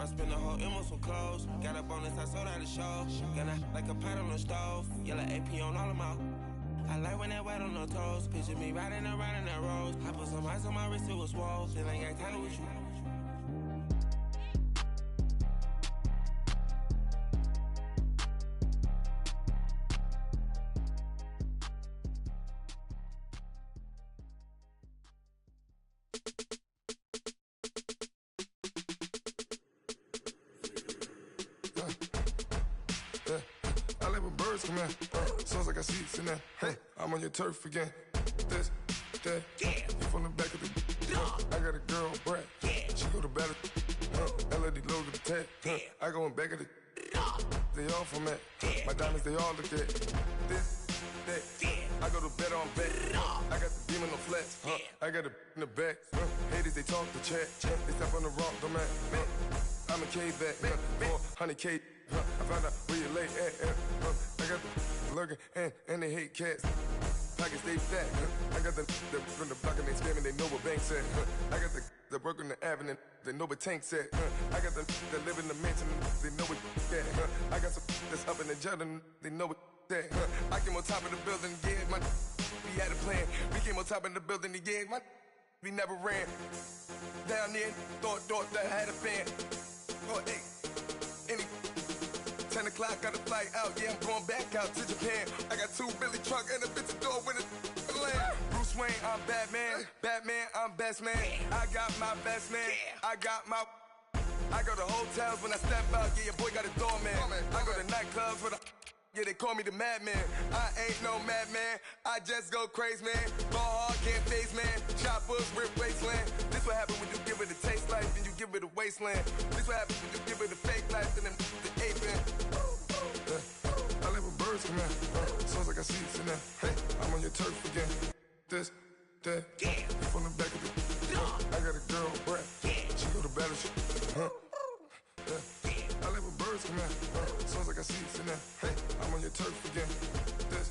spent the whole M on some clothes. Got a bonus, I sold out the show. Gonna like a pot on the stove. Yellow AP on all of my. I like when that wet on the toes. Picture me riding around in that rose. I put some ice on my wrist, it was swole. Still ain't got time with you. I let my birds come in. Sounds like I seats in there. Hey, I'm on your turf again. This, that, you from the back of the. I got a girl, Brad. She go to battle. LED logo the tag. I go in back of the. They all from that. My diamonds, they all look at. This, that. I go to bed on bed. I got the demon on flats. I got it in the back. Haters, they talk the chat. They step on the rock, don't man. I'm a K-back, 400K. I found out where you lay at. I got the lurking and they hate cats. Pockets stay fat. I got the from the block and they scamming, they know what banks at. I got the work on the avenue, they know what tanks at. I got the that live in the mansion, they know what that. I got some that's up in the Jordan, they know what that. I came on top of the building, yeah, my we had a plan. We came on top of the building, yeah, my we never ran. Down there, thought that I had a fan. Oh, hey, any 10 o'clock, got a flight out. Yeah, I'm going back out to Japan. I got 2 Billy truck and a bitch door with a land. Bruce Wayne, I'm Batman. Batman, I'm best man. I got my best man. I got my. I go to hotels when I step out. Yeah, your boy got a doorman. I go to nightclubs with a. Yeah, they call me the madman. I ain't no madman. I just go crazy, man. Ball hard, can't face, man. Choppers, rip wasteland. This what happens when you give it a taste life and you give it a wasteland. This what happens when you give it a fake life and then the ape in. I let my birds come in. Sounds like I seats in there. Hey, I'm on your turf again. This, that, you from the back of the. I got a girl, Brad. She go to battle shit. I let my birds come in. Sounds like I seats in there. Hey, I'm on your turf again. This,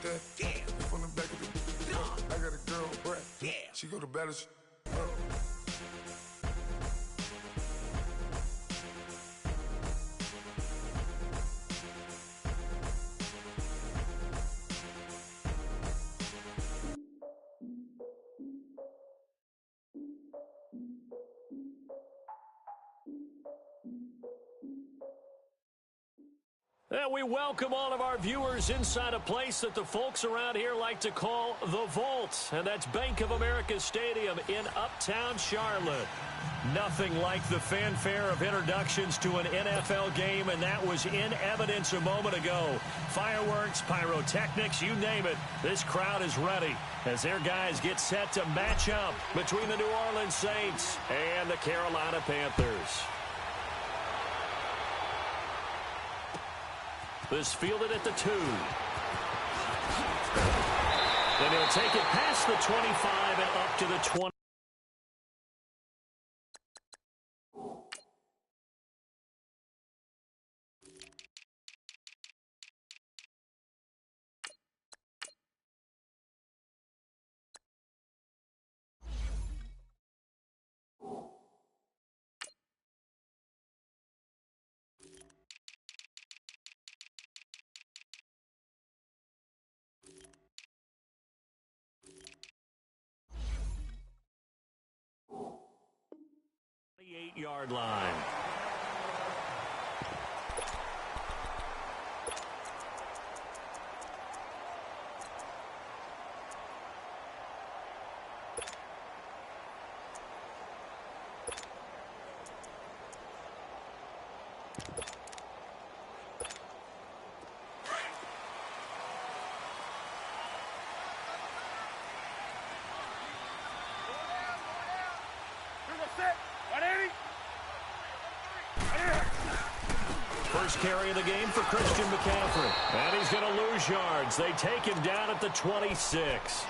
that, you from the back of the. I got a girl, Brad. She go to battle shit. And we welcome all of our viewers inside a place that the folks around here like to call the Vault. And that's Bank of America Stadium in Uptown Charlotte. Nothing like the fanfare of introductions to an NFL game, and that was in evidence a moment ago. Fireworks, pyrotechnics, you name it. This crowd is ready as their guys get set to match up between the New Orleans Saints and the Carolina Panthers. This fielded at the 2. And he'll take it past the 25 and up to the 20. Yard line. First carry of the game for Christian McCaffrey. And he's going to lose yards. They take him down at the 26.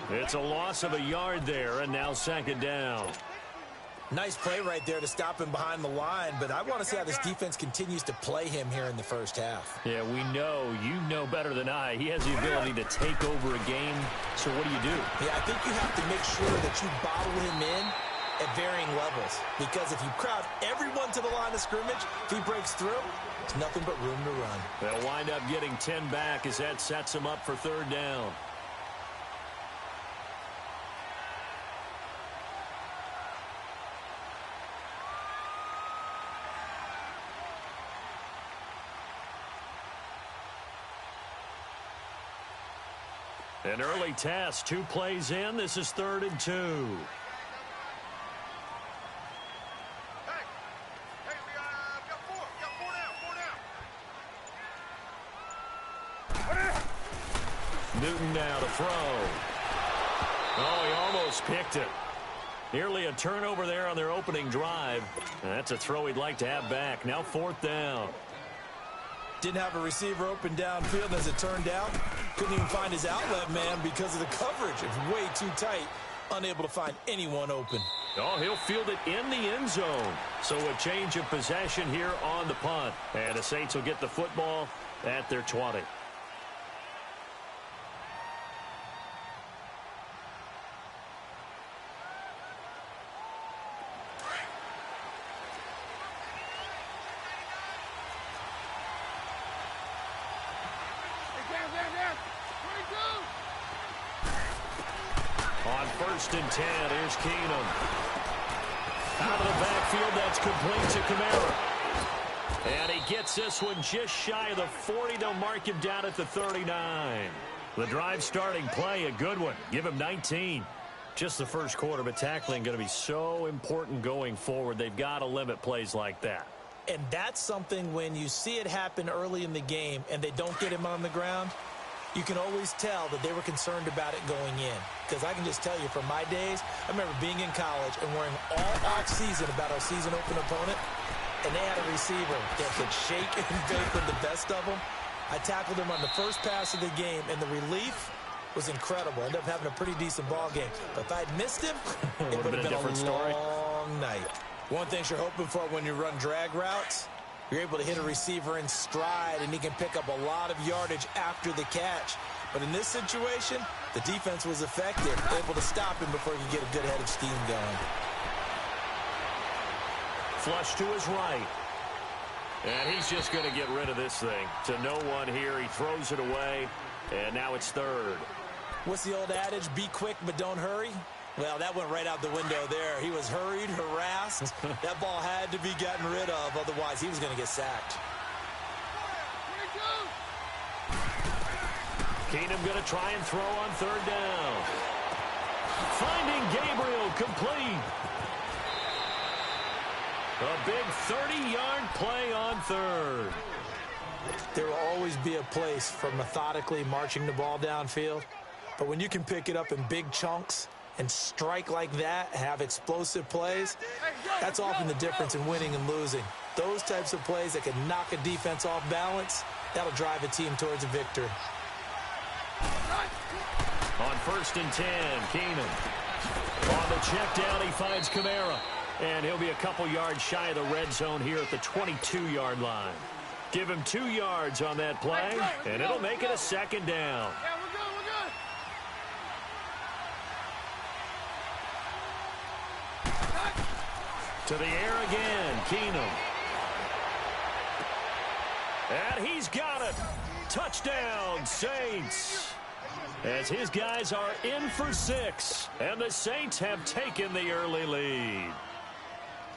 It's a loss of a yard there, and now second down. Nice play right there to stop him behind the line, but I want to see how this defense continues to play him here in the first half. Yeah, we know. You know better than I. He has the ability to take over a game. So what do? Yeah, I think you have to make sure that you bottle him in at varying levels. Because if you crowd everyone to the line of scrimmage, if he breaks through, there's nothing but room to run. They'll wind up getting 10 back as that sets them up for third down. An early test, 2 plays in. This is 3rd and 2. Hey, we got 4. We got 4 down. Newton now to throw. Oh, he almost picked it. Nearly a turnover there on their opening drive. And that's a throw he'd like to have back. Now 4th down. Didn't have a receiver open downfield as it turned out. Couldn't even find his outlet man because of the coverage. It's way too tight. Unable to find anyone open. Oh, he'll field it in the end zone. So a change of possession here on the punt. And the Saints will get the football at their 20. On 1st and 10, here's Keenum. Out of the backfield, that's complete to Kamara. And he gets this one just shy of the 40. They'll mark him down at the 39. The drive starting play, a good one. Give him 19. Just the first quarter, but tackling going to be so important going forward. They've got to limit plays like that. And that's something when you see it happen early in the game and they don't get him on the ground, you can always tell that they were concerned about it going in. Because I can just tell you from my days, I remember being in college and worrying all off-season about our season open opponent, and they had a receiver that could shake and bake with the best of them. I tackled him on the first pass of the game, and the relief was incredible. Ended up having a pretty decent ball game. But if I'd missed him, it would have been a different story. long night. One thing you're hoping for when you run drag routes, you're able to hit a receiver in stride, and he can pick up a lot of yardage after the catch. But in this situation, the defense was effective, able to stop him before he could get a good head of steam going. Flush to his right. And he's just going to get rid of this thing. To no one here. He throws it away, and now it's 3rd. What's the old adage? Be quick, but don't hurry. Well, that went right out the window there. He was hurried, harassed. That ball had to be gotten rid of, otherwise he was going to get sacked. Keenum going to try and throw on 3rd down. Finding Gabriel complete. A big 30-yard play on 3rd. There will always be a place for methodically marching the ball downfield. But when you can pick it up in big chunks and strike like that, have explosive plays, that's often the difference in winning and losing. Those types of plays that can knock a defense off balance, that'll drive a team towards a victory. On 1st and 10, Keenum. On the check down, he finds Kamara. And he'll be a couple yards shy of the red zone here at the 22-yard line. Give him 2 yards on that play, and it'll make it a 2nd down. To the air again, Keenum. And he's got it. Touchdown, Saints. As his guys are in for 6, and the Saints have taken the early lead.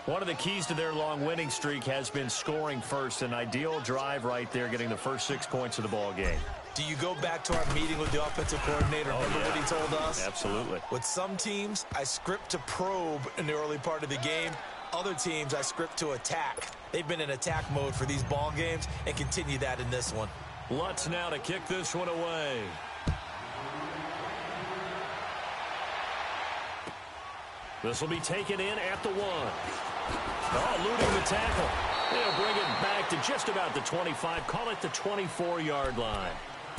One of the keys to their long winning streak has been scoring first. An ideal drive right there, getting the first 6 points of the ball game. Do you go back to our meeting with the offensive coordinator? Remember what he told us? Absolutely. With some teams, I script to probe in the early part of the game. Other teams, I script to attack. They've been in attack mode for these ball games and continue that in this one. Lutz now to kick this one away. This will be taken in at the 1. Oh, eluding the tackle. They'll bring it back to just about the 25. Call it the 24-yard line.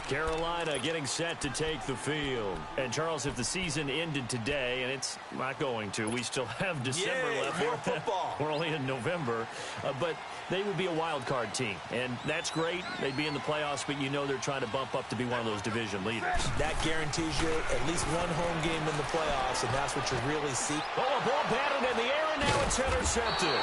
Carolina getting set to take the field. And, Charles, if the season ended today, and it's not going to, we still have December left. More football. We're only in November. But they would be a wild card team. And that's great. They'd be in the playoffs, but you know they're trying to bump up to be one of those division leaders. That guarantees you at least one home game in the playoffs, and that's what you really see. Oh, a ball batted in the air, and now it's intercepted.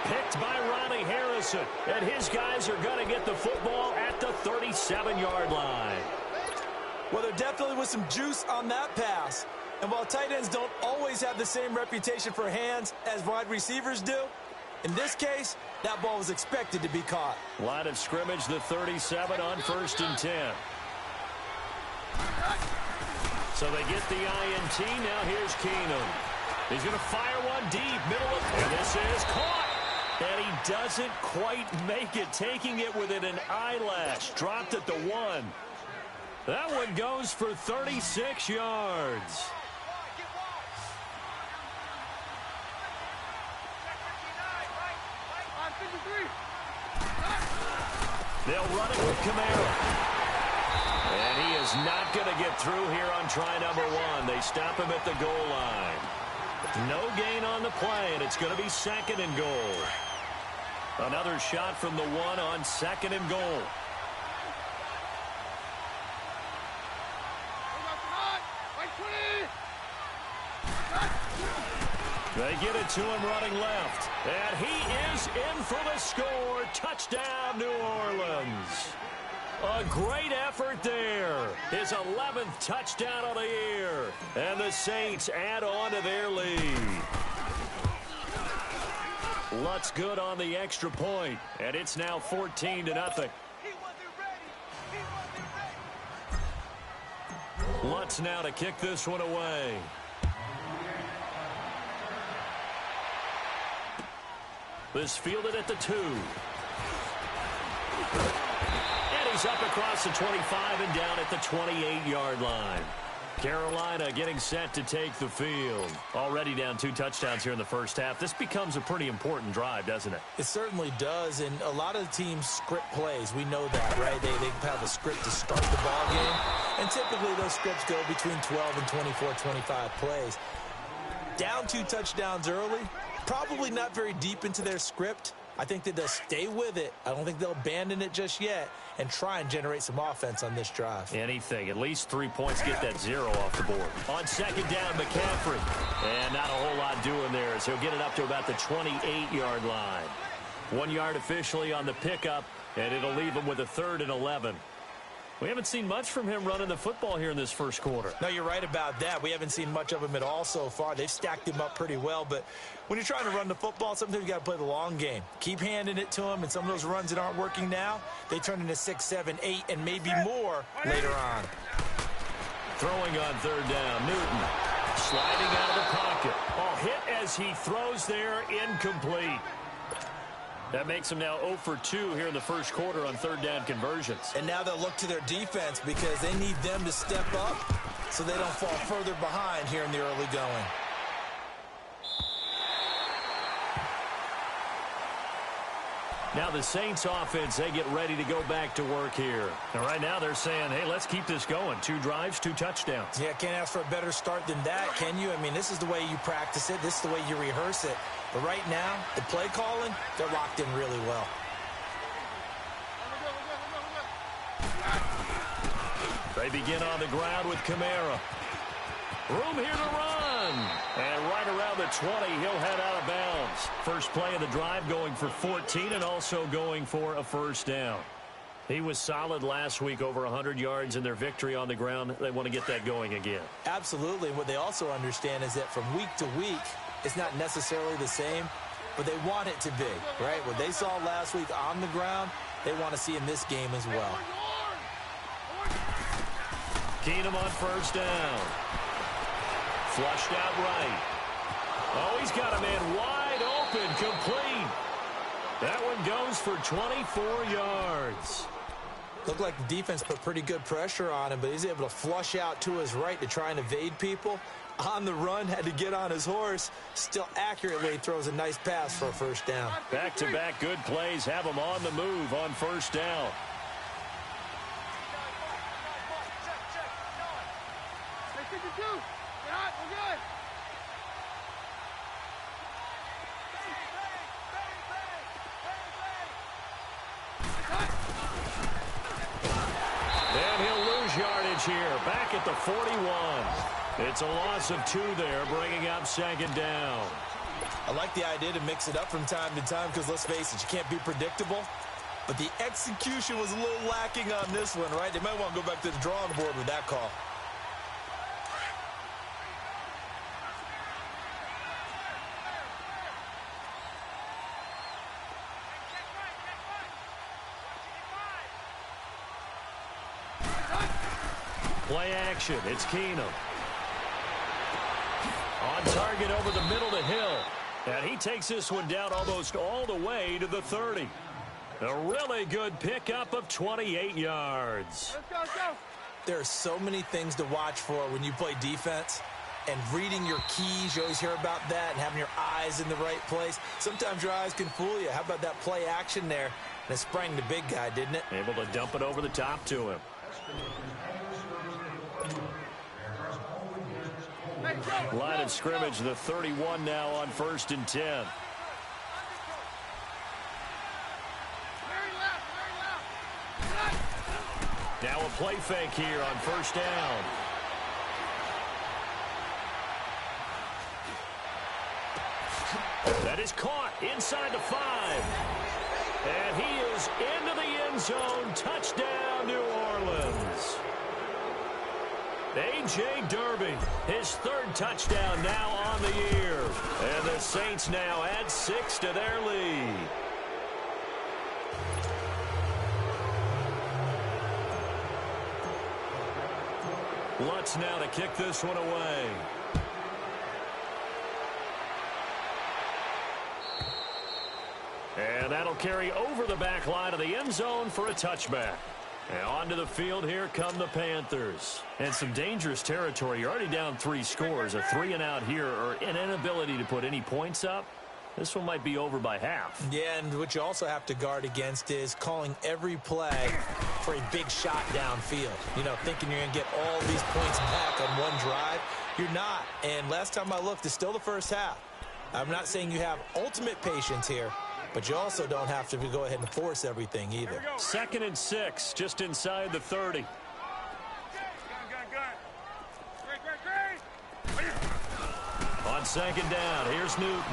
Picked by Ronnie Harrison, and his guys are going to get the football at the 37-yard line. Well, there definitely was some juice on that pass. And while tight ends don't always have the same reputation for hands as wide receivers do, in this case, that ball was expected to be caught. Line of scrimmage, the 37 on 1st and 10. So they get the INT. Now here's Keenum. He's going to fire one deep, middle of, and this is caught. And he doesn't quite make it, taking it within an eyelash. Dropped at the 1. That one goes for 36 yards. They'll run it with Kamara. And he is not going to get through here on try number 1. They stop him at the goal line. No gain on the play, and it's going to be 2nd and goal. Another shot from the 1 on 2nd and goal. They get it to him running left. And he is in for the score. Touchdown, New Orleans. A great effort there. His 11th touchdown of the year. And the Saints add on to their lead. Lutz good on the extra point, and it's now 14-0. Lutz now to kick this one away. This fielded at the 2. And he's up across the 25 and down at the 28-yard line. Carolina getting set to take the field. Already down 2 touchdowns here in the first half. This becomes a pretty important drive, doesn't it? It certainly does, and a lot of teams script plays. We know that, right? They have a script to start the ball game, and typically those scripts go between 12 and 24, 25 plays. Down 2 touchdowns early, probably not very deep into their script. I think that they'll stay with it. I don't think they'll abandon it just yet and try and generate some offense on this drive. Anything. At least 3 points. Get that 0 off the board. On 2nd down, McCaffrey. And not a whole lot doing there as he'll get it up to about the 28-yard line. 1 yard officially on the pickup, and it'll leave him with a 3rd and 11. We haven't seen much from him running the football here in this first quarter. No, you're right about that. We haven't seen much of him at all so far. They've stacked him up pretty well, but when you're trying to run the football, sometimes you got to play the long game. Keep handing it to him, and some of those runs that aren't working now, they turn into 6, 7, 8, and maybe more later on. Throwing on 3rd down, Newton sliding out of the pocket. Oh, hit as he throws there, incomplete. That makes them now 0 for 2 here in the first quarter on 3rd down conversions. And now they'll look to their defense because they need them to step up so they don't fall further behind here in the early going. Now the Saints offense, they get ready to go back to work here. And right now they're saying, hey, let's keep this going. 2 drives, 2 touchdowns. Yeah, can't ask for a better start than that, can you? I mean, this is the way you practice it. This is the way you rehearse it. But right now, the play calling, they're locked in really well. They begin on the ground with Kamara. Room here to run. And right around the 20, he'll head out of bounds. First play of the drive going for 14 and also going for a 1st down. He was solid last week, over 100 yards in their victory on the ground. They want to get that going again. Absolutely. What they also understand is that from week to week, it's not necessarily the same, but they want it to be, right? What they saw last week on the ground, they want to see in this game as well. Keenum on 1st down. Flushed out right. Oh, he's got a man wide open, complete. That one goes for 24 yards. Looked like the defense put pretty good pressure on him, but he's able to flush out to his right to try and evade people. On the run, had to get on his horse. Still accurately throws a nice pass for a 1st down. Back-to-back good plays have him on the move on 1st down. scrimmage here, back at the 41. It's a loss of 2 there, bringing up 2nd down. I like the idea to mix it up from time to time because, let's face it, you can't be predictable. But the execution was a little lacking on this one, right? They might want to go back to the drawing board with that call. Play action. It's Keenum. On target over the middle to Hill. And he takes this one down almost all the way to the 30. A really good pickup of 28 yards. Let's go, let's go. There are so many things to watch for when you play defense. And reading your keys, you always hear about that, and having your eyes in the right place. Sometimes your eyes can fool you. How about that play action there? And it sprang the big guy, didn't it? Able to dump it over the top to him. Line of scrimmage, the 31 now on 1st and 10. Very left. Now a play fake here on 1st down. That is caught inside the 5. And he is into the end zone. Touchdown, New Orleans. A.J. Derby, his 3rd touchdown now on the year. And the Saints now add 6 to their lead. Lutz now to kick this one away. And that'll carry over the back line of the end zone for a touchback. And onto the field, here come the Panthers. And some dangerous territory. You're already down 3 scores. A 3-and-out here, or an inability to put any points up. This one might be over by half. Yeah, and what you also have to guard against is calling every play for a big shot downfield. You know, thinking you're going to get all these points back on one drive. You're not. And last time I looked, it's still the first half. I'm not saying you have ultimate patience here, but you also don't have to go ahead and force everything either. 2nd and 6, just inside the 30. Gun. Great. On 2nd down, here's Newton.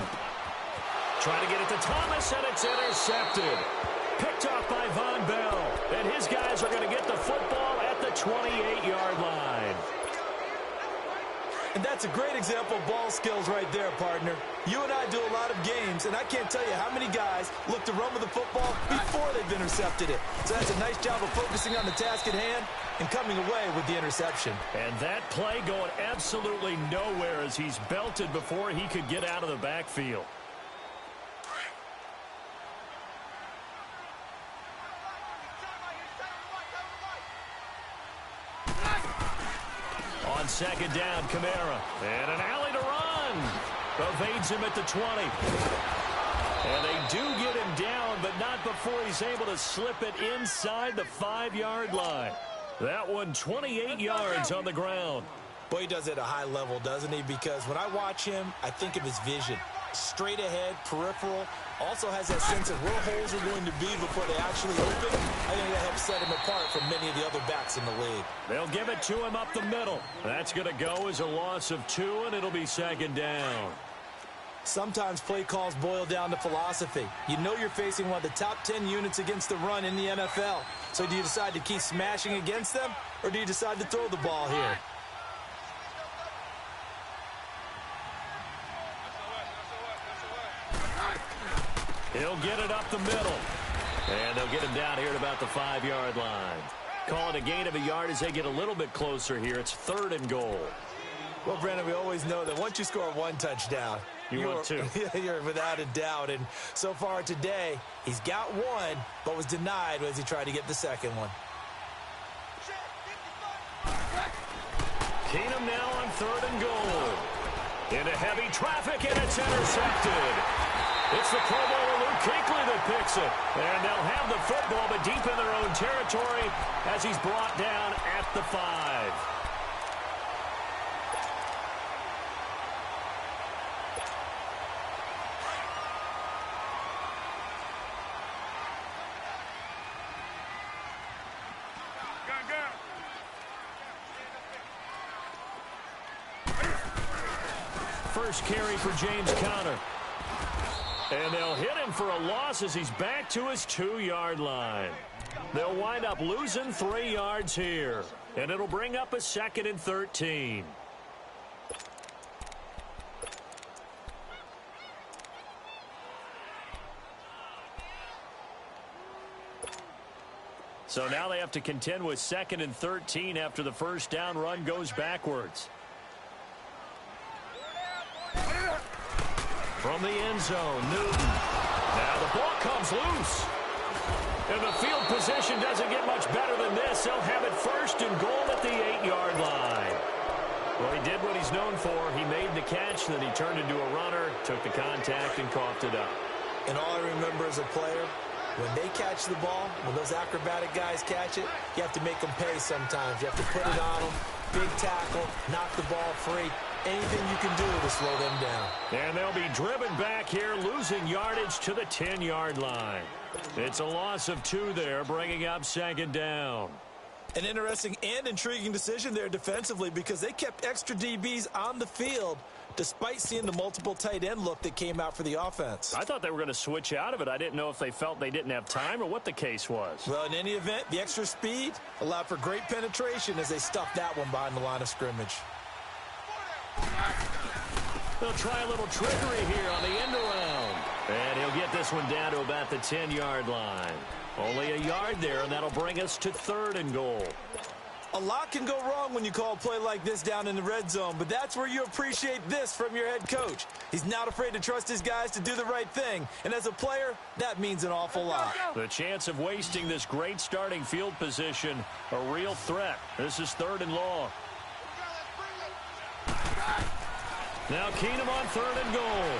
Trying to get it to Thomas, and it's intercepted. Picked off by Von Bell. And his guys are going to get the football at the 28-yard line. And that's a great example of ball skills right there, partner. You and I do a lot of games, and I can't tell you how many guys look to run with the football before they've intercepted it. So that's a nice job of focusing on the task at hand and coming away with the interception. And that play going absolutely nowhere as he's belted before he could get out of the backfield. On 2nd down, Kamara. And an alley to run. Evades him at the 20. And they do get him down, but not before he's able to slip it inside the 5-yard line. That one, 28 yards on the ground. Boy, he does it at a high level, doesn't he? Because when I watch him, I think of his vision. Straight ahead, peripheral. Also has that sense of where holes are going to be before they actually open. I think that helps set him apart from many of the other backs in the league. They'll give it to him up the middle. That's going to go as a loss of 2, and it'll be 2nd down. Sometimes play calls boil down to philosophy. You know you're facing one of the top 10 units against the run in the NFL. So do you decide to keep smashing against them, or do you decide to throw the ball here? He'll get it up the middle. And they'll get him down here at about the 5-yard line. Call it a gain of a yard as they get a little bit closer here. It's 3rd and goal. Well, Brandon, we always know that once you score 1 touchdown, you want 2. You're without a doubt. And so far today, he's got 1, but was denied as he tried to get the second one. Keenum now on 3rd and goal. Into heavy traffic, and it's intercepted. It's the Pro Bowler Luke Kuechly that picks it. And they'll have the football, but deep in their own territory as he's brought down at the 5. first carry for James Conner. And they'll hit him for a loss as he's back to his 2-yard line. They'll wind up losing 3 yards here. And it'll bring up a 2nd and 13. So now they have to contend with 2nd and 13 after the first down run goes backwards. From the end zone, Newton. Now the ball comes loose. And the field position doesn't get much better than this. They'll have it 1st and goal at the 8-yard line. Well, he did what he's known for. He made the catch, then he turned into a runner, took the contact, and coughed it up. And all I remember as a player, when they catch the ball, when those acrobatic guys catch it, you have to make them pay sometimes. You have to put it on them, big tackle, knock the ball free. Anything you can do to slow them down. And they'll be driven back here, losing yardage to the 10-yard line. It's a loss of 2 there, bringing up 2nd down. An interesting and intriguing decision there defensively because they kept extra DBs on the field despite seeing the multiple tight end look that came out for the offense. I thought they were going to switch out of it. I didn't know if they felt they didn't have time or what the case was. Well, in any event, the extra speed allowed for great penetration as they stuffed that one behind the line of scrimmage. They'll try a little trickery here on the end around. And he'll get this one down to about the 10-yard line. Only a yard there, and that'll bring us to 3rd and goal. A lot can go wrong when you call a play like this down in the red zone, but that's where you appreciate this from your head coach. He's not afraid to trust his guys to do the right thing, and as a player, that means an awful lot. The chance of wasting this great starting field position, a real threat. This is 3rd and long. Now Keenum on 3rd and goal.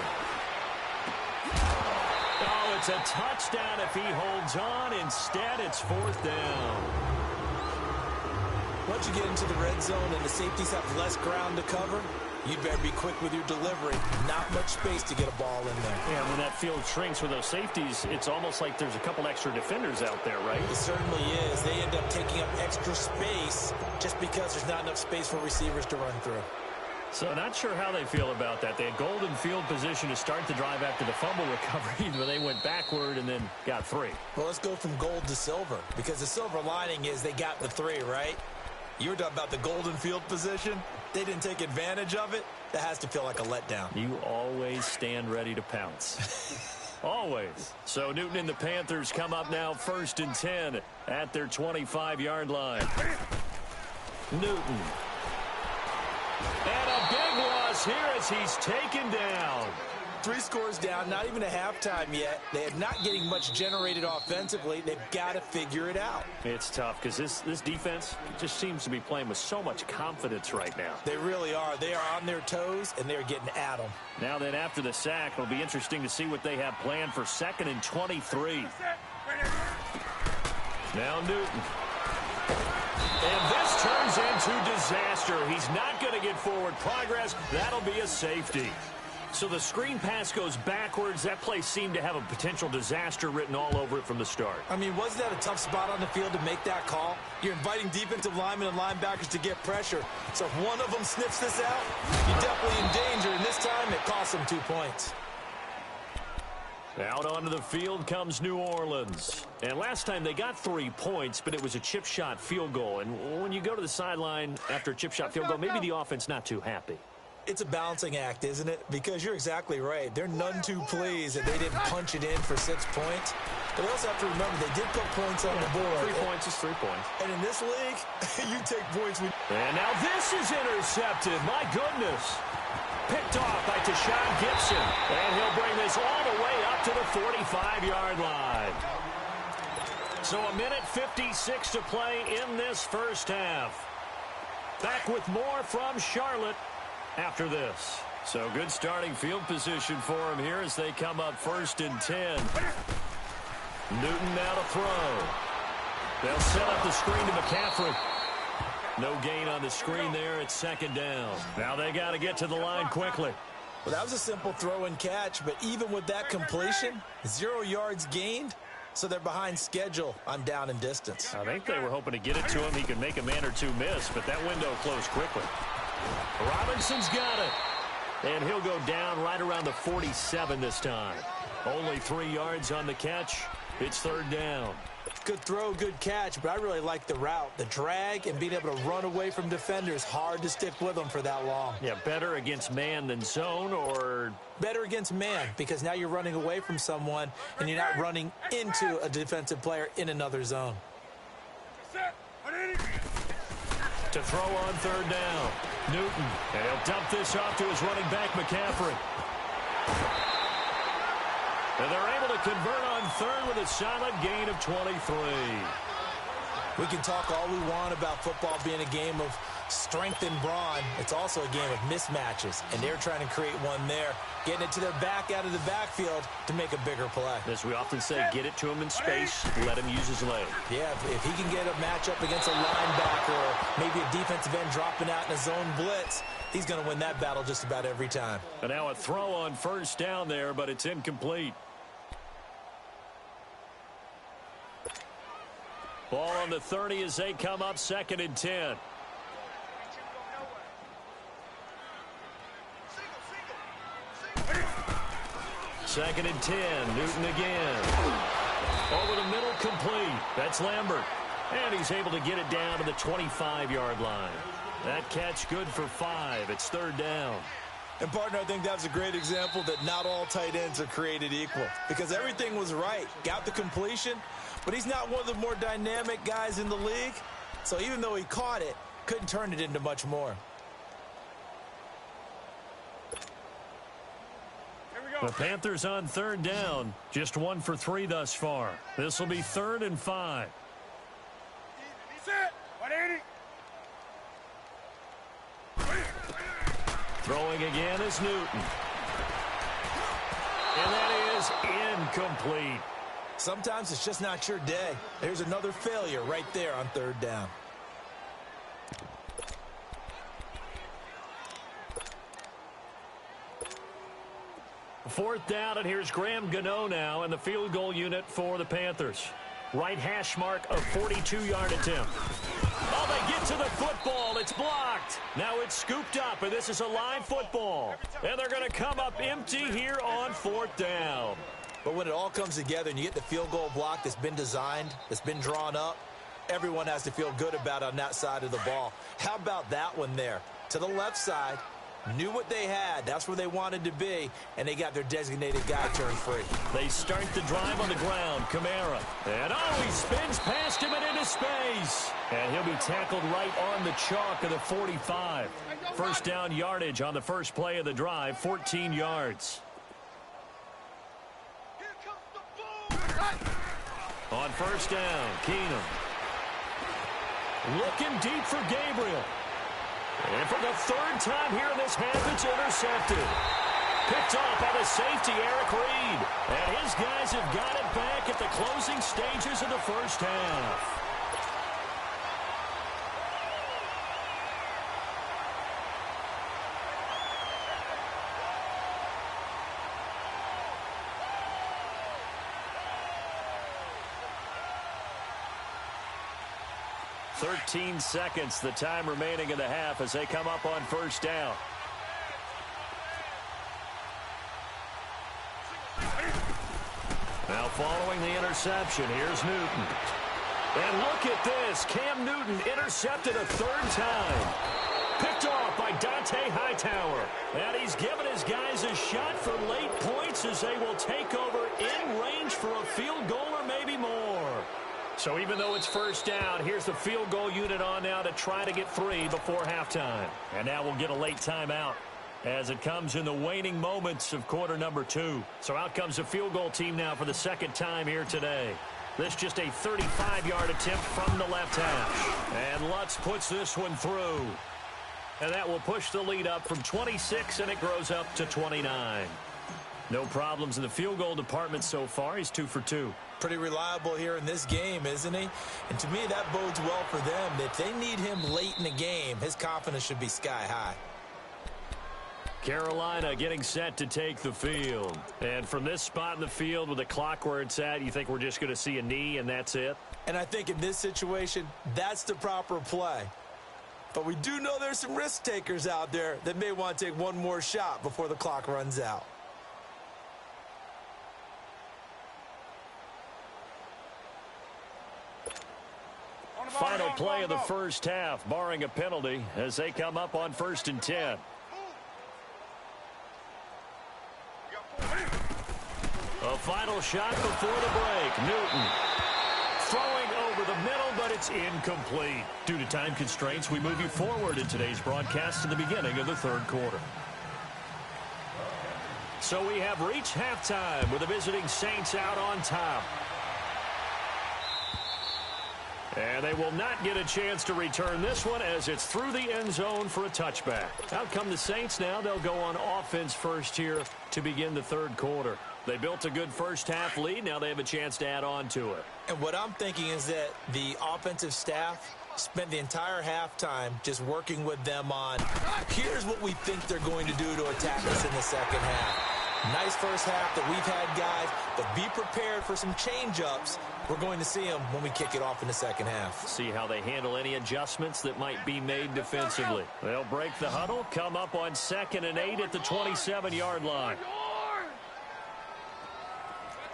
Oh, it's a touchdown if he holds on. Instead, it's 4th down. Once you get into the red zone and the safeties have less ground to cover, you'd better be quick with your delivery. Not much space to get a ball in there. Yeah, when that field shrinks with those safeties, it's almost like there's a couple extra defenders out there, right? It certainly is. They end up taking up extra space just because there's not enough space for receivers to run through. So not sure how they feel about that. They had golden field position to start the drive after the fumble recovery, but they went backward and then got 3. Well, let's go from gold to silver, because the silver lining is they got the 3, right? You were talking about the golden field position. They didn't take advantage of it. That has to feel like a letdown. You always stand ready to pounce. Always. So Newton and the Panthers come up now 1st and 10 at their 25-yard line. Newton. And a big loss here as he's taken down. 3 scores down, not even a halftime yet. They are not getting much generated offensively. They've got to figure it out. It's tough because this defense just seems to be playing with so much confidence right now. They really are. They are on their toes, and they're getting at them. Now then, after the sack, it'll be interesting to see what they have planned for 2nd and 23. Now Newton. And this turns into disaster. He's not going to get forward progress. That'll be a safety. So the screen pass goes backwards. That play seemed to have a potential disaster written all over it from the start. I mean, wasn't that a tough spot on the field to make that call? You're inviting defensive linemen and linebackers to get pressure. So if one of them sniffs this out, you're definitely in danger. And this time, it cost them 2 points. Out onto the field comes New Orleans. And last time they got 3 points, but it was a chip shot field goal. And when you go to the sideline after a chip shot field goal, maybe the offense not too happy. It's a balancing act, isn't it? Because you're exactly right. They're none too pleased that they didn't punch it in for 6 points. But we also have to remember they did put points on the board. 3 points is 3 points. And in this league, you take points. And now this is intercepted. My goodness. Picked off by Tashawn Gibson. And he'll bring this all the way up to the 45-yard line. So 1:56 to play in this first half. Back with more from Charlotte after this. So good starting field position for him here as they come up 1st and 10. Newton now to throw. They'll set up the screen to McCaffrey. No gain on the screen there. It's 2nd down. Now they got to get to the line quickly. Well, that was a simple throw and catch, but even with that completion, 0 yards gained, so they're behind schedule on down and distance. I think they were hoping to get it to him. He could make a man or two miss, but that window closed quickly. Robinson's got it. And he'll go down right around the 47 this time. Only 3 yards on the catch. It's third down. Good throw, good catch, but I really like the route. The drag and being able to run away from defenders, hard to stick with them for that long. Yeah, better against man than zone, or? Better against man, because now you're running away from someone and you're not running into a defensive player in another zone. To throw on third down, Newton. And he'll dump this off to his running back, McCaffrey. And they're able to convert on third with a solid gain of 23. We can talk all we want about football being a game of strength and brawn. It's also a game of mismatches, and they're trying to create one there, getting it to their back out of the backfield to make a bigger play. As we often say, get it to him in space, let him use his leg. Yeah, if he can get a matchup against a linebacker or maybe a defensive end dropping out in a zone blitz, he's going to win that battle just about every time. And now a throw on first down there, but it's incomplete. Ball on the 30 as they come up, 2nd and 10. Second and 10, Newton again. Over the middle, complete. That's Lambert. And he's able to get it down to the 25-yard line. That catch good for 5. It's third down. And, partner, I think that's a great example that not all tight ends are created equal, because everything was right. Got the completion, but he's not one of the more dynamic guys in the league. So even though he caught it, couldn't turn it into much more. The Panthers on third down, just 1 for 3 thus far. This will be 3rd and 5. Throwing again is Newton. And that is incomplete. Sometimes it's just not your day. There's another failure right there on third down. Fourth down, and here's Graham Gano now in the field goal unit for the Panthers. Right hash mark of 42-yard attempt. Oh, they get to the football. It's blocked. Now it's scooped up, and this is a live football. And they're going to come up empty here on 4th down. But when it all comes together and you get the field goal block that's been designed, that's been drawn up, everyone has to feel good about it on that side of the ball. How about that one there? To the left side, knew what they had. That's where they wanted to be, and they got their designated guy turned free. They start the drive on the ground. Kamara. And he spins past him and into space. And he'll be tackled right on the chalk of the 45. First down yardage on the first play of the drive, 14 yards. On first down, Keenum. Looking deep for Gabriel. And for the 3rd time here in this half, it's intercepted. Picked off by the safety, Eric Reed. And his guys have got it back at the closing stages of the first half. "13 seconds, the time remaining in the half as they come up on first down. Now following the interception, here's Newton. And look at this. Cam Newton intercepted a 3rd time. Picked off by Dante Hightower. And he's given his guys a shot for late points as they will take over in range for a field goal or maybe more. So even though it's first down, here's the field goal unit on now to try to get 3 before halftime. And now we'll get a late timeout as it comes in the waning moments of quarter number 2. So out comes the field goal team now for the 2nd time here today. This just a 35-yard attempt from the left hash. And Lutz puts this one through. And that will push the lead up from 26, and it grows up to 29. No problems in the field goal department so far. He's 2 for 2. Pretty reliable here in this game, isn't he? And to me, that bodes well for them. If they need him late in the game, his confidence should be sky high. Carolina getting set to take the field. And from this spot in the field with the clock where it's at, you think we're just going to see a knee and that's it? And I think in this situation, that's the proper play. But we do know there's some risk takers out there that may want to take one more shot before the clock runs out. Final play of the first half, barring a penalty, as they come up on 1st and 10. A final shot before the break. Newton throwing over the middle, but it's incomplete. Due to time constraints, we move you forward in today's broadcast to the beginning of the third quarter. So we have reached halftime with the visiting Saints out on top. And they will not get a chance to return this one as it's through the end zone for a touchback. Out come the Saints now. They'll go on offense first here to begin the third quarter. They built a good first half lead. Now they have a chance to add on to it. And what I'm thinking is that the offensive staff spent the entire halftime just working with them on, here's what we think they're going to do to attack us in the second half. Nice first half that we've had, guys, but be prepared for some change-ups. We're going to see them when we kick it off in the second half. See how they handle any adjustments that might be made defensively. They'll break the huddle, come up on 2nd and 8 at the 27-yard line.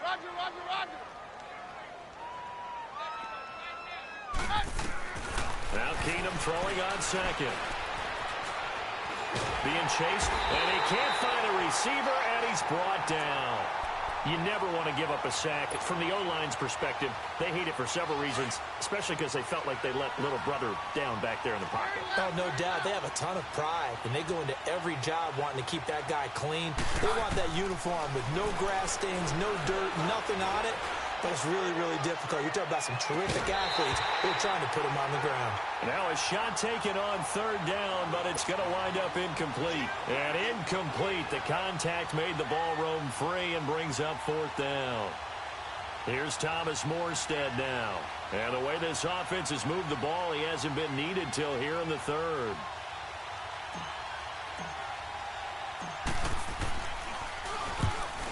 Roger. Now Keenum throwing on 2nd. Being chased, and he can't find a receiver, and he's brought down. You never want to give up a sack. From the O-line's perspective, they hate it for several reasons, especially because they felt like they let little brother down back there in the pocket. Oh, no doubt. They have a ton of pride, and they go into every job wanting to keep that guy clean. They want that uniform with no grass stains, no dirt, nothing on it. But it's really, really difficult. You're talking about some terrific athletes. They're trying to put him on the ground. Now a shot taken on 3rd down, but it's going to wind up incomplete. And incomplete. The contact made the ball roam free and brings up 4th down. Here's Thomas Morstead now. And the way this offense has moved the ball, he hasn't been needed till here in the 3rd.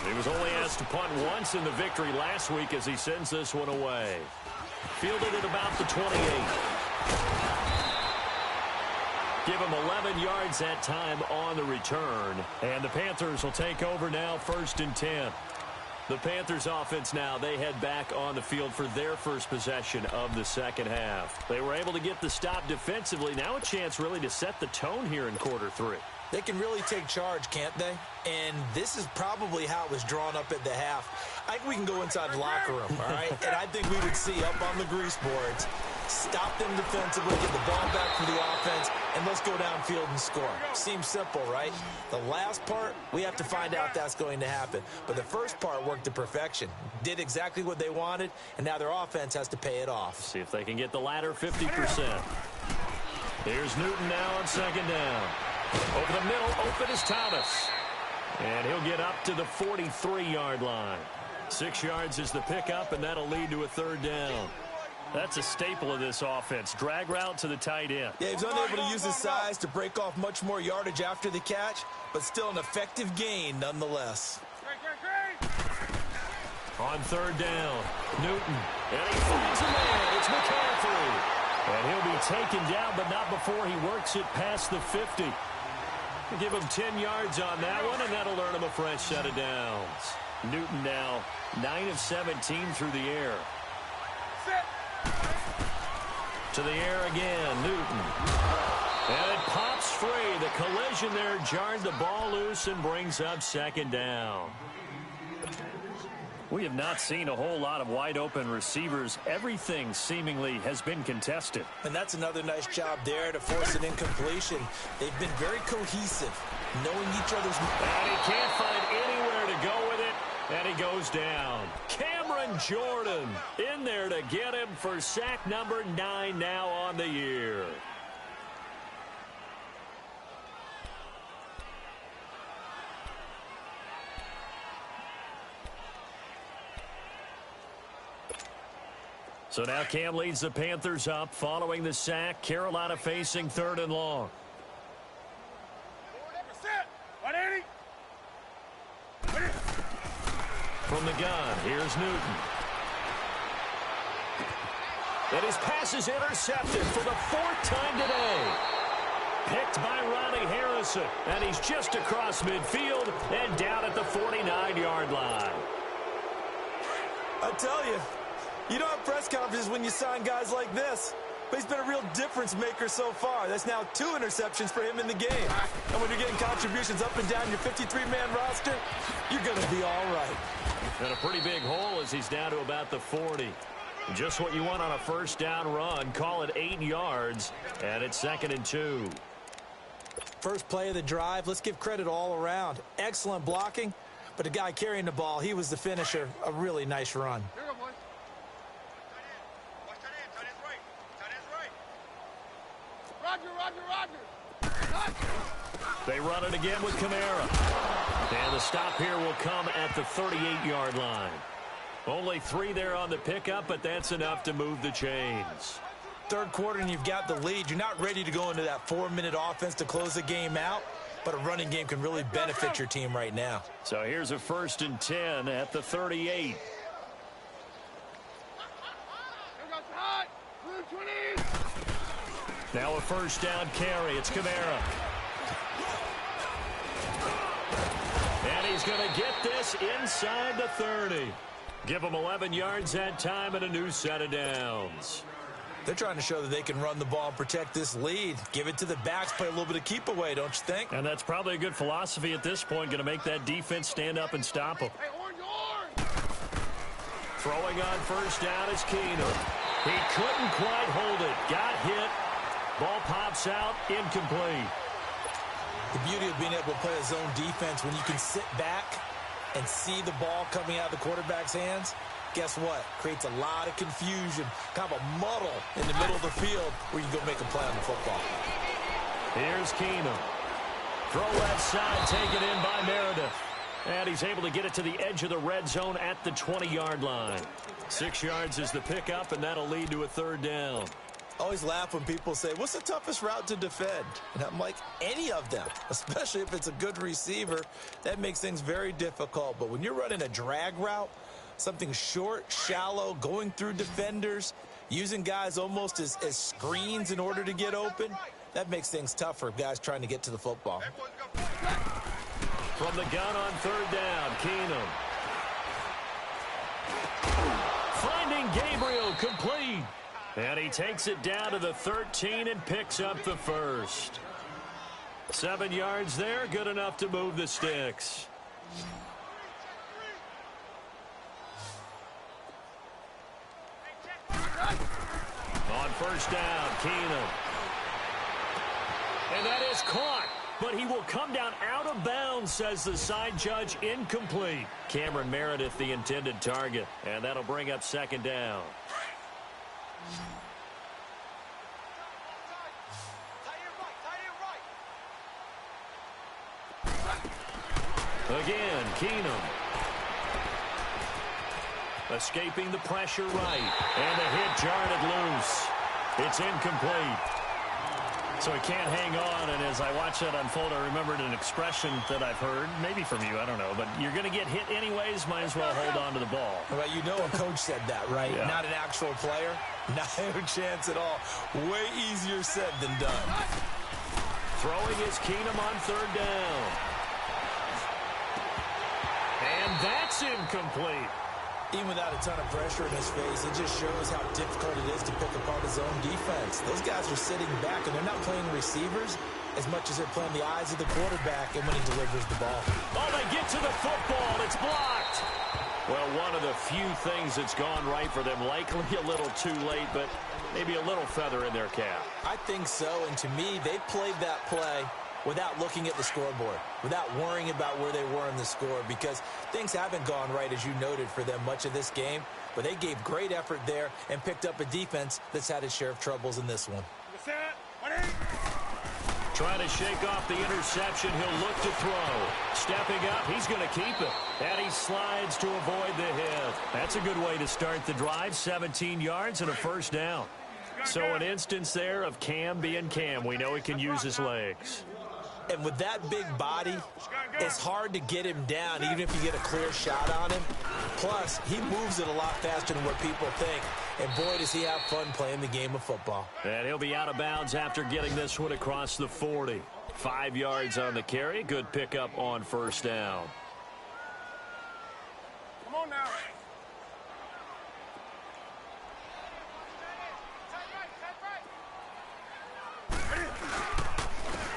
He was only asked to punt once in the victory last week as he sends this one away. Fielded at about the 28. Give him 11 yards that time on the return. And the Panthers will take over now 1st and 10. The Panthers offense now, they head back on the field for their first possession of the second half. They were able to get the stop defensively. Now a chance really to set the tone here in quarter 3. They can really take charge, can't they? And this is probably how it was drawn up at the half. I think we can go inside the locker room, all right? And I think we would see up on the grease boards, stop them defensively, get the ball back for the offense, and let's go downfield and score. Seems simple, right? The last part, we have to find out that's going to happen. But the first part worked to perfection. Did exactly what they wanted, and now their offense has to pay it off. See if they can get the latter 50%. Here's Newton now on 2nd down. Over the middle, open is Thomas. And he'll get up to the 43-yard line. 6 yards is the pickup, and that'll lead to a 3rd down. That's a staple of this offense. Drag route to the tight end. Yeah, he's unable to use his size to break off much more yardage after the catch, but still an effective gain nonetheless. On 3rd down, Newton. And he finds a man. It's McCaffrey. And he'll be taken down, but not before he works it past the 50. Give him 10 yards on that one, and that'll earn him a fresh set of downs. Newton now 9 of 17 through the air. To the air again, Newton. And it pops free. The collision there jarred the ball loose and brings up 2nd down. We have not seen a whole lot of wide-open receivers. Everything seemingly has been contested. And that's another nice job there to force an incompletion. They've been very cohesive, knowing each other's... And he can't find anywhere to go with it, and he goes down. Cameron Jordan in there to get him for sack number 9 now on the year. So now Cam leads the Panthers up following the sack. Carolina facing 3rd and long. From the gun, here's Newton. And his pass is intercepted for the 4th time today. picked by Ronnie Harrison. And he's just across midfield and down at the 49-yard line. I tell you, you don't have press conferences when you sign guys like this. But he's been a real difference maker so far. That's now 2 interceptions for him in the game. And when you're getting contributions up and down your 53-man roster, you're going to be all right. And a pretty big hole as he's down to about the 40. Just what you want on a first down run. Call it 8 yards, and it's 2nd and 2. First play of the drive, let's give credit all around. Excellent blocking, but the guy carrying the ball, he was the finisher. A really nice run. Here you go, boys. Roger. They run it again with Kamara. And the stop here will come at the 38-yard line. Only 3 there on the pickup, but that's enough to move the chains. Third quarter and you've got the lead. You're not ready to go into that 4-minute offense to close the game out, but a running game can really benefit your team right now. So here's a 1st and 10 at the 38. Here goes hot. Blue 20s. Now a first down carry. It's Kamara. And he's going to get this inside the 30. Give him 11 yards that time and a new set of downs. They're trying to show that they can run the ball and protect this lead. Give it to the backs, play a little bit of keep away, don't you think? And that's probably a good philosophy at this point, going to make that defense stand up and stop them. Hey, orange. Throwing on first down is Keenum. He couldn't quite hold it. Got hit. Ball pops out, incomplete. The beauty of being able to play a zone defense when you can sit back and see the ball coming out of the quarterback's hands, guess what? Creates a lot of confusion, kind of a muddle in the middle of the field where you can go make a play on the football. Here's Keenum. Throw left side, taken in by Meredith. And he's able to get it to the edge of the red zone at the 20-yard line. 6 yards is the pickup, and that'll lead to a 3rd down. I always laugh when people say, what's the toughest route to defend? And I'm like, any of them, especially if it's a good receiver. That makes things very difficult. But when you're running a drag route, something short, shallow, going through defenders, using guys almost as screens in order to get open, that makes things tough for guys trying to get to the football. From the gun on 3rd down, Keenum. Finding Gabriel, complete. And he takes it down to the 13 and picks up the 1st. 7 yards there, good enough to move the sticks. On first down, Keenum. And that is caught, but he will come down out of bounds, says the side judge, incomplete. Cameron Meredith, the intended target, and that'll bring up 2nd down. Again, Keenum. Escaping the pressure right. And the hit jarred it loose. It's incomplete. So he can't hang on, and as I watch that unfold, I remembered an expression that I've heard, maybe from you, I don't know, but you're going to get hit anyways, might as well hold on to the ball. Well, you know a coach said that, right? Yeah. Not an actual player. Not a chance at all. Way easier said than done. Throwing is Keenum on 3rd down. And that's incomplete. Even without a ton of pressure in his face, it just shows how difficult it is to pick apart his own defense. Those guys are sitting back, and they're not playing receivers as much as they're playing the eyes of the quarterback and when he delivers the ball. Oh, they get to the football. It's blocked. Well, one of the few things that's gone right for them. Likely a little too late, but maybe a little feather in their cap. I think so, and to me, they played that play without looking at the scoreboard, without worrying about where they were in the score, because things haven't gone right, as you noted, for them much of this game. But they gave great effort there and picked up a defense that's had its share of troubles in this one. Trying to shake off the interception. He'll look to throw. Stepping up, he's going to keep it. And he slides to avoid the hit. That's a good way to start the drive. 17 yards and a 1st down. So an instance there of Cam being Cam. We know he can use his legs. And with that big body, it's hard to get him down, even if you get a clear shot on him. Plus, he moves it a lot faster than what people think. And boy, does he have fun playing the game of football. And he'll be out of bounds after getting this one across the 40. 5 yards on the carry. Good pickup on first down. Come on now.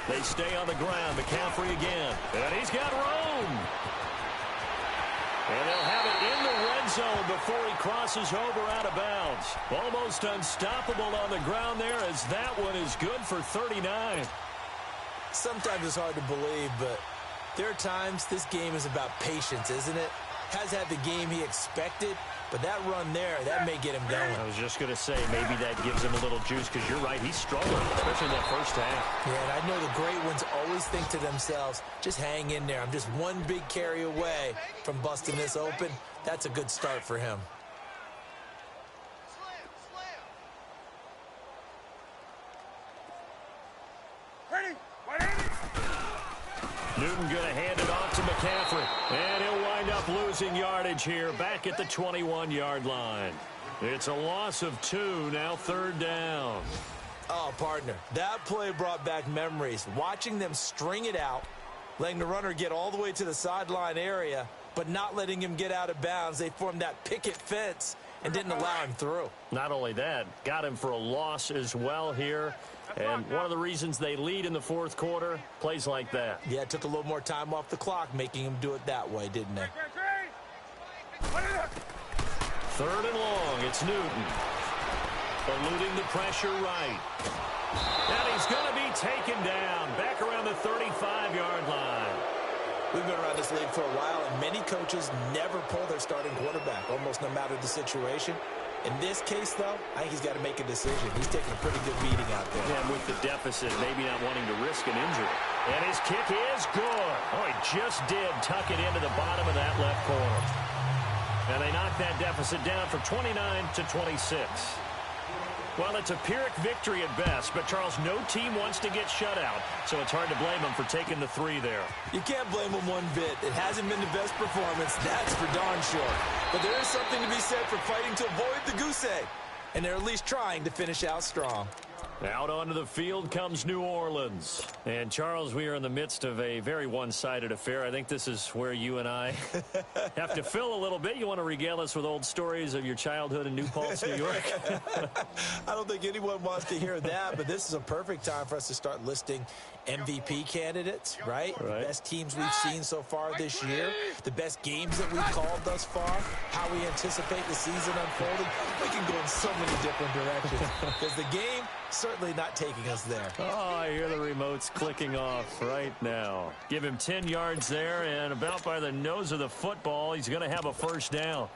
They stay on the ground. McCaffrey again. And he's got room. And they'll have it in the red zone before he crosses over out of bounds. Almost unstoppable on the ground there, as that one is good for 39. Sometimes it's hard to believe, but there are times this game is about patience, isn't it? Has had the game he expected, but that run there, that may get him going. I was just going to say, maybe that gives him a little juice, because you're right, he's struggling, especially in that first half. Yeah, and I know the great ones always think to themselves, just hang in there. I'm just one big carry away from busting this open. That's a good start for him. Newton going to hand it off to McCaffrey. And he'll wind up losing yardage here back at the 21-yard line. It's a loss of 2, now third down. Oh, partner, that play brought back memories. Watching them string it out, letting the runner get all the way to the sideline area, but not letting him get out of bounds. They formed that picket fence and didn't allow him through. Not only that, got him for a loss as well here. And one of the reasons they lead in the fourth quarter, plays like that. Yeah, it took a little more time off the clock, making him do it that way, didn't they? Third and long, it's Newton. Eluding the pressure right. And he's going to be taken down back around the 35-yard line. We've been around this league for a while, and many coaches never pull their starting quarterback, almost no matter the situation. In this case, though, I think he's got to make a decision. He's taking a pretty good beating out there. Yeah, with the deficit, maybe not wanting to risk an injury. And his kick is good. Oh, he just did tuck it into the bottom of that left corner. And they knock that deficit down from 29 to 26. Well, it's a Pyrrhic victory at best, but, Charles, no team wants to get shut out, so it's hard to blame them for taking the 3 there. You can't blame them one bit. It hasn't been the best performance, that's for darn sure. But there is something to be said for fighting to avoid the goose egg, and they're at least trying to finish out strong. Out onto the field comes New Orleans. And, Charles, we are in the midst of a very one-sided affair. I think this is where you and I have to fill a little bit. You want to regale us with old stories of your childhood in New Paltz, New York? I don't think anyone wants to hear that, but this is a perfect time for us to start listing MVP candidates, right? The best teams we've seen so far this year, the best games that we've called thus far, how we anticipate the season unfolding. We can go in so many different directions because the game certainly not taking us there. Oh, I hear the remotes clicking off right now. Give him 10 yards there, and about by the nose of the football, he's going to have a first down.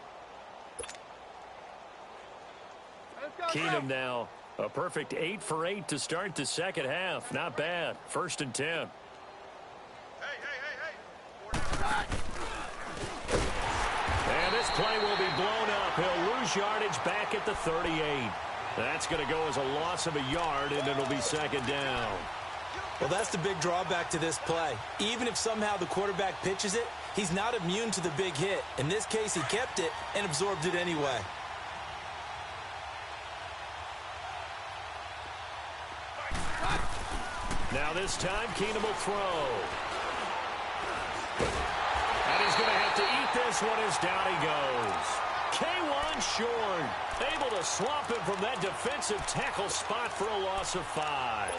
Keenum now. A perfect 8 for 8 to start the second half. Not bad. First and 10. And this play will be blown up. He'll lose yardage back at the 38. That's going to go as a loss of a yard, and it'll be second down. Well, that's the big drawback to this play. Even if somehow the quarterback pitches it, he's not immune to the big hit. In this case, he kept it and absorbed it anyway. Now this time, Keenum will throw. And he's going to have to eat this one as down he goes. K1 short. Able to swamp him from that defensive tackle spot for a loss of 5.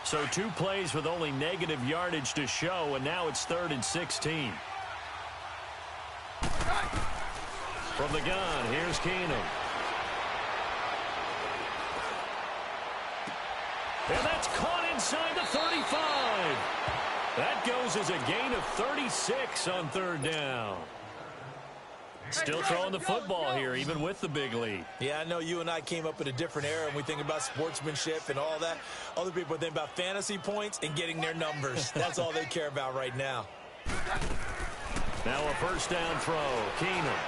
So 2 plays with only negative yardage to show, and now it's 3rd and 16. From the gun, here's Keenum. And that's caught inside the 35. That goes as a gain of 36 on 3rd down. Still throwing the football here, even with the big lead. Yeah, I know you and I came up in a different era, and we think about sportsmanship and all that. Other people think about fantasy points and getting their numbers. That's all they care about right now. Now a first down throw. Keenum.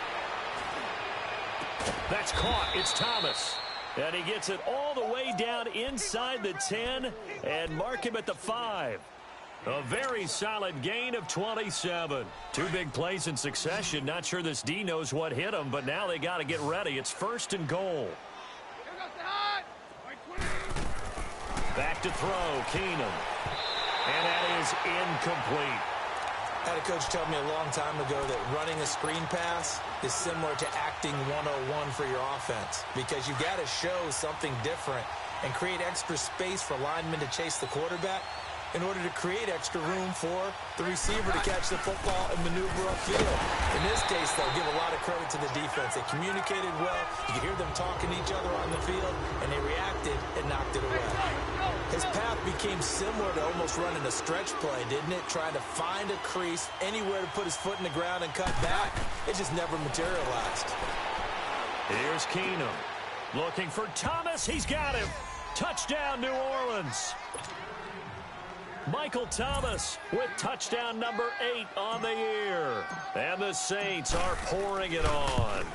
That's caught. It's Thomas. And he gets it all the way down inside the 10 and mark him at the 5. A very solid gain of 27. Two big plays in succession. Not sure this D knows what hit him, but now they got to get ready. It's 1st and goal. Back to throw, Keenum. And that is incomplete. I had a coach tell me a long time ago that running a screen pass is similar to acting 101 for your offense, because you got to show something different and create extra space for linemen to chase the quarterback in order to create extra room for the receiver to catch the football and maneuver upfield. In this case, though, give a lot of credit to the defense. They communicated well. You could hear them talking to each other on the field, and they reacted and knocked it away. His path became similar to almost running a stretch play, didn't it? Trying to find a crease, anywhere to put his foot in the ground and cut back. It just never materialized. Here's Keenum. Looking for Thomas. He's got him. Touchdown, New Orleans. Michael Thomas with touchdown number 8 on the year. And the Saints are pouring it on.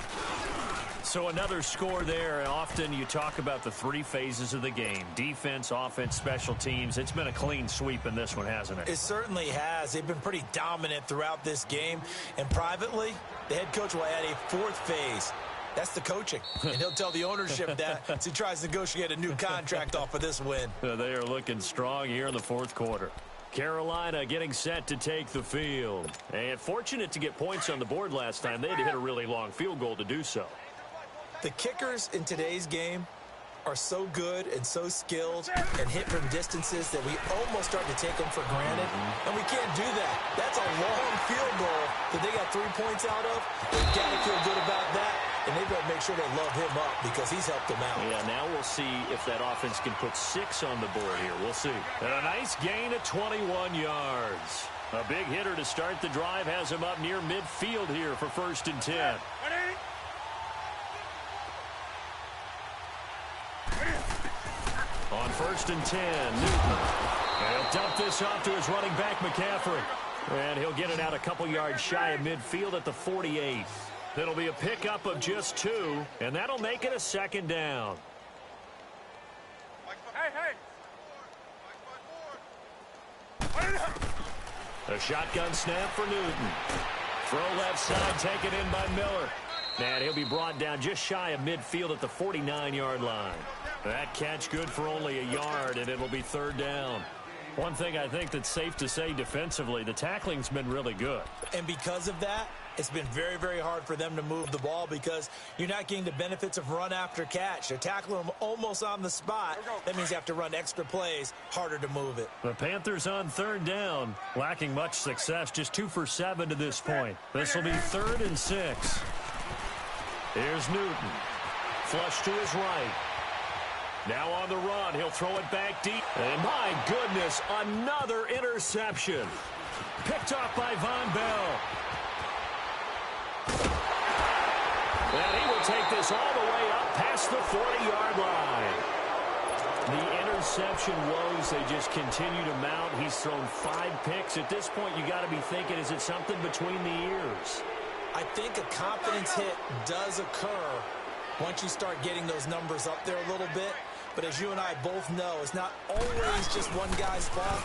So another score there. Often you talk about the 3 phases of the game. Defense, offense, special teams. It's been a clean sweep in this one, hasn't it? It certainly has. They've been pretty dominant throughout this game. And privately, the head coach will add a 4th phase. That's the coaching. And he'll tell the ownership that as he tries to negotiate a new contract off of this win. They are looking strong here in the 4th quarter. Carolina getting set to take the field. And fortunate to get points on the board last time. They had to hit a really long field goal to do so. The kickers in today's game are so good and so skilled and hit from distances that we almost start to take them for granted. And we can't do that. That's a long field goal that they got 3 points out of. They've got to feel good about that. And they've got to make sure they love him up because he's helped them out. Yeah, now we'll see if that offense can put 6 on the board here. We'll see. And a nice gain of 21 yards. A big hitter to start the drive has him up near midfield here for 1st and 10. On 1st and 10, Newton. And he'll dump this off to his running back, McCaffrey. And he'll get it out a couple yards shy of midfield at the 48. It'll be a pickup of just 2, and that'll make it a 2nd down. A shotgun snap for Newton. Throw left side, taken in by Miller. And he'll be brought down just shy of midfield at the 49-yard line. That catch good for only a yard, and it'll be 3rd down. One thing I think that's safe to say defensively, the tackling's been really good. And because of that, it's been very, very hard for them to move the ball because you're not getting the benefits of run after catch. They're tackling them almost on the spot. That means you have to run extra plays, harder to move it. The Panthers on 3rd down, lacking much success, just 2 for 7 to this point. This will be 3rd and 6. Here's Newton. Flush to his right. Now on the run, he'll throw it back deep. And my goodness, another interception. Picked off by Von Bell. And he will take this all the way up past the 40-yard line. The interception woes, they just continue to mount. He's thrown 5 picks. At this point, you got to be thinking, is it something between the ears? I think a confidence hit does occur once you start getting those numbers up there a little bit. But as you and I both know, it's not always just one guy's fault.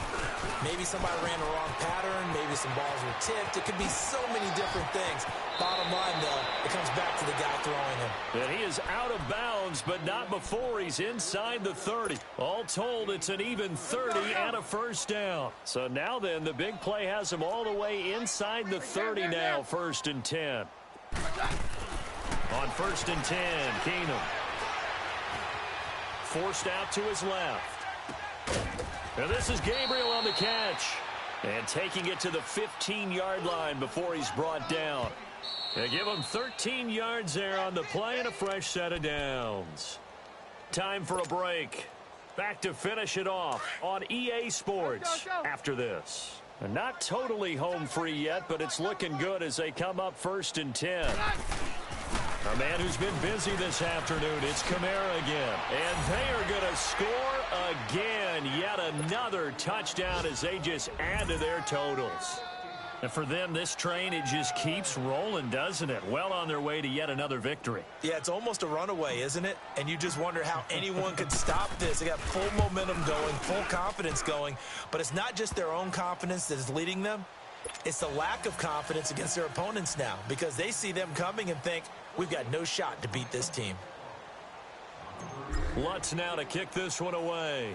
Maybe somebody ran the wrong pattern. Maybe some balls were tipped. It could be so many different things. Bottom line, though, it comes back to the guy throwing him. And he is out of bounds, but not before he's inside the 30. All told, it's an even 30 and a 1st down. So now then, the big play has him all the way inside the 30 now, 1st and 10. On 1st and 10, Keenum. Forced out to his left. And this is Gabriel on the catch. And taking it to the 15-yard line before he's brought down. They give him 13 yards there on the play and a fresh set of downs. Time for a break. Back to finish it off on EA Sports after this. And not totally home free yet, but it's looking good as they come up 1st and 10. A man who's been busy this afternoon, it's Kamara again. And they are going to score again. Yet another touchdown as they just add to their totals. And for them, this train, it just keeps rolling, doesn't it? Well on their way to yet another victory. Yeah, it's almost a runaway, isn't it? And you just wonder how anyone could stop this. They got full momentum going, full confidence going. But it's not just their own confidence that is leading them. It's the lack of confidence against their opponents now, because they see them coming and think, we've got no shot to beat this team. Lutz now to kick this one away.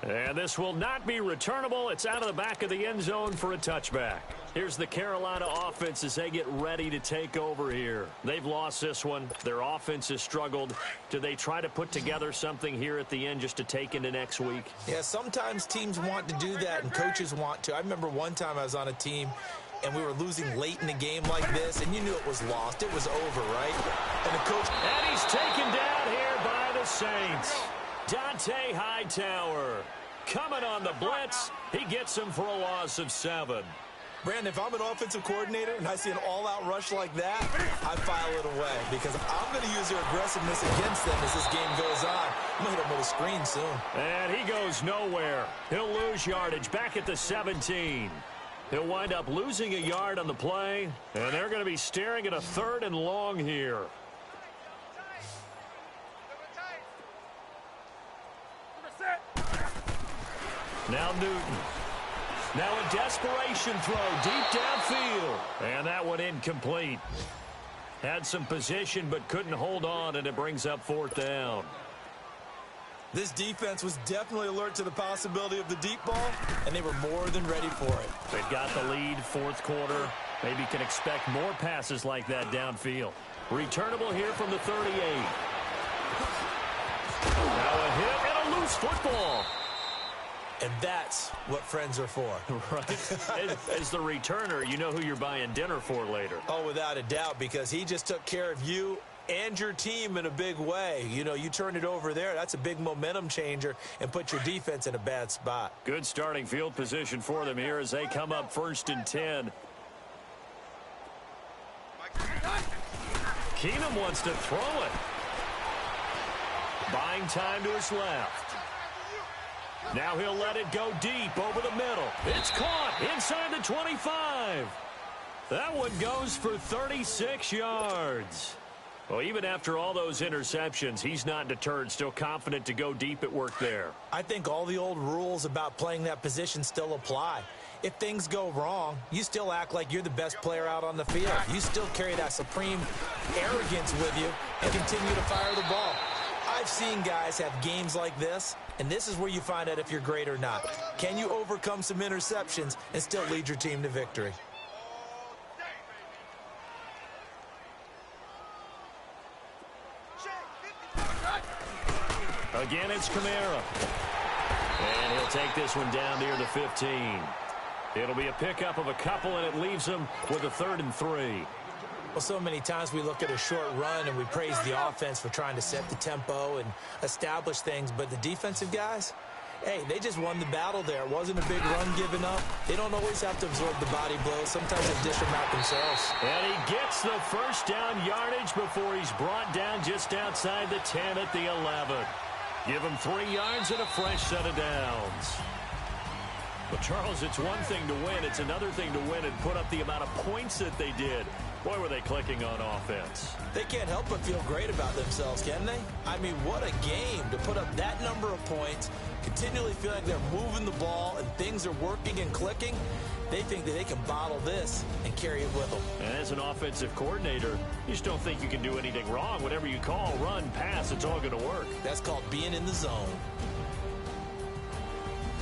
And this will not be returnable. It's out of the back of the end zone for a touchback. Here's the Carolina offense as they get ready to take over here. They've lost this one. Their offense has struggled. Do they try to put together something here at the end just to take into next week? Yeah, sometimes teams want to do that and coaches want to. I remember one time I was on a team and we were losing late in the game like this, and you knew it was lost. It was over, right? And the coach... And he's taken down here by the Saints. Dante Hightower coming on the blitz. He gets him for a loss of 7. Brandon, if I'm an offensive coordinator and I see an all-out rush like that, I file it away because I'm going to use their aggressiveness against them as this game goes on. I'm going to hit them with a screen soon. And he goes nowhere. He'll lose yardage back at the 17. He'll wind up losing a yard on the play, and they're going to be staring at a 3rd and long here. Now Newton. Now a desperation throw deep downfield. And that one incomplete. Had some position but couldn't hold on, and it brings up 4th down. This defense was definitely alert to the possibility of the deep ball, and they were more than ready for it. They've got the lead, 4th quarter. Maybe can expect more passes like that downfield. Returnable here from the 38. Now a hit and a loose football. And that's what friends are for. Right. As the returner, you know who you're buying dinner for later. Oh, without a doubt, because he just took care of you and your team in a big way. You know, you turn it over there. That's a big momentum changer and put your defense in a bad spot. Good starting field position for them here as they come up 1st and 10. Keenum wants to throw it. Buying time to his left. Now he'll let it go deep over the middle. It's caught inside the 25. That one goes for 36 yards. Well, even after all those interceptions, he's not deterred, still confident to go deep at work there. I think all the old rules about playing that position still apply. If things go wrong, you still act like you're the best player out on the field. You still carry that supreme arrogance with you and continue to fire the ball. I've seen guys have games like this, and this is where you find out if you're great or not. Can you overcome some interceptions and still lead your team to victory? Again, it's Kamara. And he'll take this one down near the 15. It'll be a pickup of a couple, and it leaves him with a 3rd and 3. Well, so many times we look at a short run and we praise the offense for trying to set the tempo and establish things, but the defensive guys, hey, they just won the battle there. It wasn't a big run given up. They don't always have to absorb the body blows. Sometimes they dish them out themselves. And he gets the 1st down yardage before he's brought down just outside the 10 at the 11. Give him 3 yards and a fresh set of downs. But, Charles, it's one thing to win. It's another thing to win and put up the amount of points that they did. Boy, were they clicking on offense. They can't help but feel great about themselves, can they? I mean, what a game to put up that number of points, continually feel like they're moving the ball and things are working and clicking. They think that they can bottle this and carry it with them. And as an offensive coordinator, you just don't think you can do anything wrong. Whatever you call, run, pass, it's all going to work. That's called being in the zone.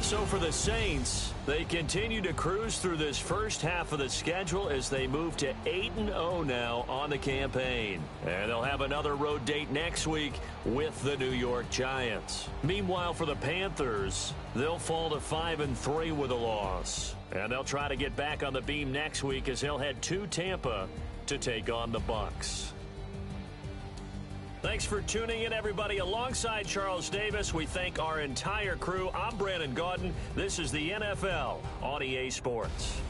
So for the Saints, they continue to cruise through this first half of the schedule as they move to 8-0 now on the campaign. And they'll have another road date next week with the New York Giants. Meanwhile, for the Panthers, they'll fall to 5-3 with a loss. And they'll try to get back on the beam next week as they'll head to Tampa to take on the Bucs. Thanks for tuning in, everybody. Alongside Charles Davis, we thank our entire crew. I'm Brandon Gaudin. This is the NFL on EA Sports.